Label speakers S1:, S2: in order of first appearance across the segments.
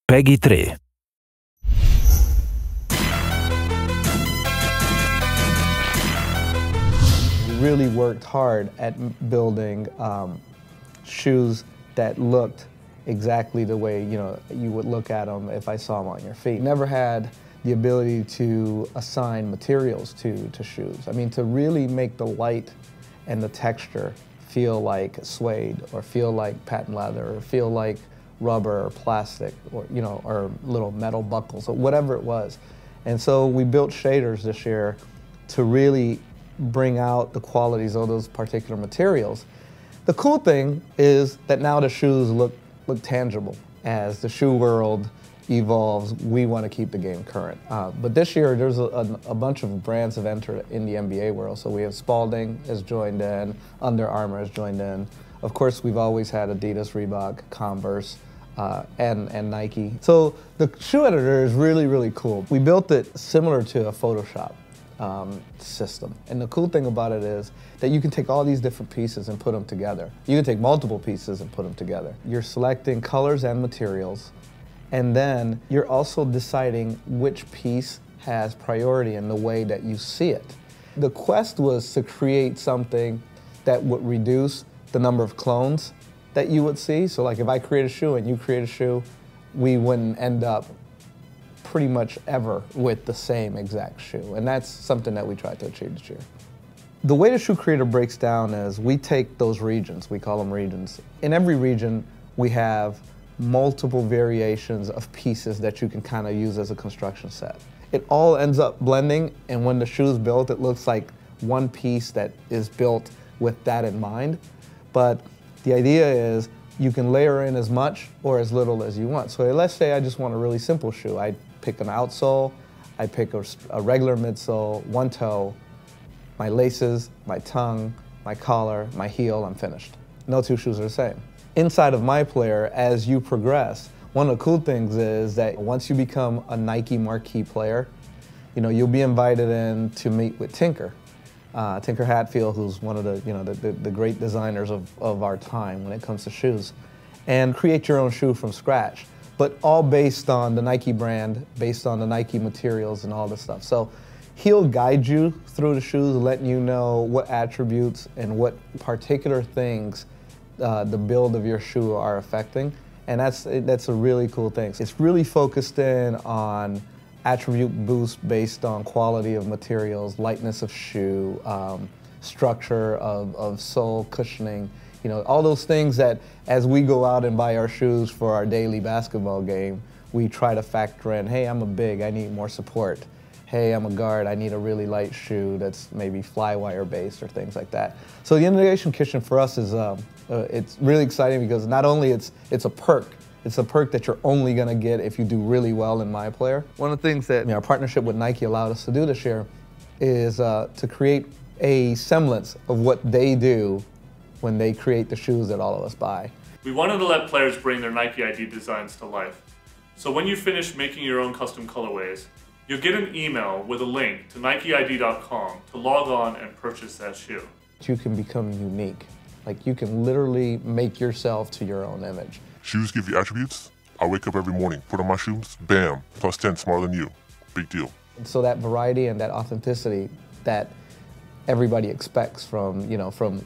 S1: Peggy 3.
S2: We really worked hard at building shoes that looked exactly the way you would look at them if I saw them on your feet. Never had the ability to assign materials to shoes. I mean, to really make the light and the texture feel like suede, or feel like patent leather, or feel like rubber or plastic, or or little metal buckles, or whatever it was. And so we built shaders this year to really bring out the qualities of those particular materials. The cool thing is that now the shoes look tangible. As the shoe world evolves, we want to keep the game current. But this year, there's a bunch of brands have entered in the NBA world. So we have Spalding has joined in, Under Armour has joined in. Of course, we've always had Adidas, Reebok, Converse, and Nike. So the shoe editor is really, really cool. We built it similar to a Photoshop system. And the cool thing about it is that you can take all these different pieces and put them together. You can take multiple pieces and put them together. You're selecting colors and materials, and then you're also deciding which piece has priority in the way that you see it. The quest was to create something that would reduce the number of clones that you would see. So like if I create a shoe and you create a shoe, we wouldn't end up pretty much ever with the same exact shoe. And that's something that we tried to achieve this year. The way the shoe creator breaks down is we take those regions, we call them regions. In every region, we have multiple variations of pieces that you can kind of use as a construction set. It all ends up blending, and when the shoe is built, it looks like one piece that is built with that in mind. But the idea is you can layer in as much or as little as you want. So let's say I just want a really simple shoe. I pick an outsole, I pick a regular midsole, one toe, my laces, my tongue, my collar, my heel, I'm finished. No two shoes are the same. Inside of My Player, as you progress, one of the cool things is that once you become a Nike marquee player, you'll be invited in to meet with Tinker. Tinker Hatfield, who's one of the great designers of our time when it comes to shoes, and create your own shoe from scratch, but all based on the Nike brand, based on the Nike materials and all this stuff. So he'll guide you through the shoes, letting you know what attributes and what particular things the build of your shoe are affecting, and that's a really cool thing. It's really focused in on attribute boost based on quality of materials, lightness of shoe, structure of sole, cushioning, all those things that as we go out and buy our shoes for our daily basketball game, we try to factor in, hey, I'm a big, I need more support. Hey, I'm a guard, I need a really light shoe that's maybe flywire based or things like that. So the innovation kitchen for us is, it's really exciting because not only it's a perk that you're only going to get if you do really well in My Player. One of the things that our partnership with Nike allowed us to do this year is to create a semblance of what they do when they create the shoes that all of us buy.
S3: We wanted to let players bring their Nike ID designs to life. So when you finish making your own custom colorways, you'll get an email with a link to NikeID.com to log on and purchase that shoe.
S2: You can become unique. Like you can literally make yourself to your own image.
S4: Shoes give you attributes. I wake up every morning, put on my shoes, bam, plus 10 smarter than you. Big deal.
S2: And so that variety and that authenticity that everybody expects from,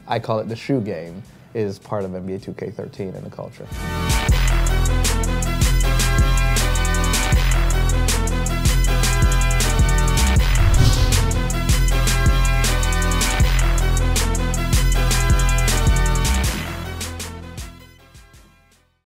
S2: I call it the shoe game, is part of NBA2K13 in the culture.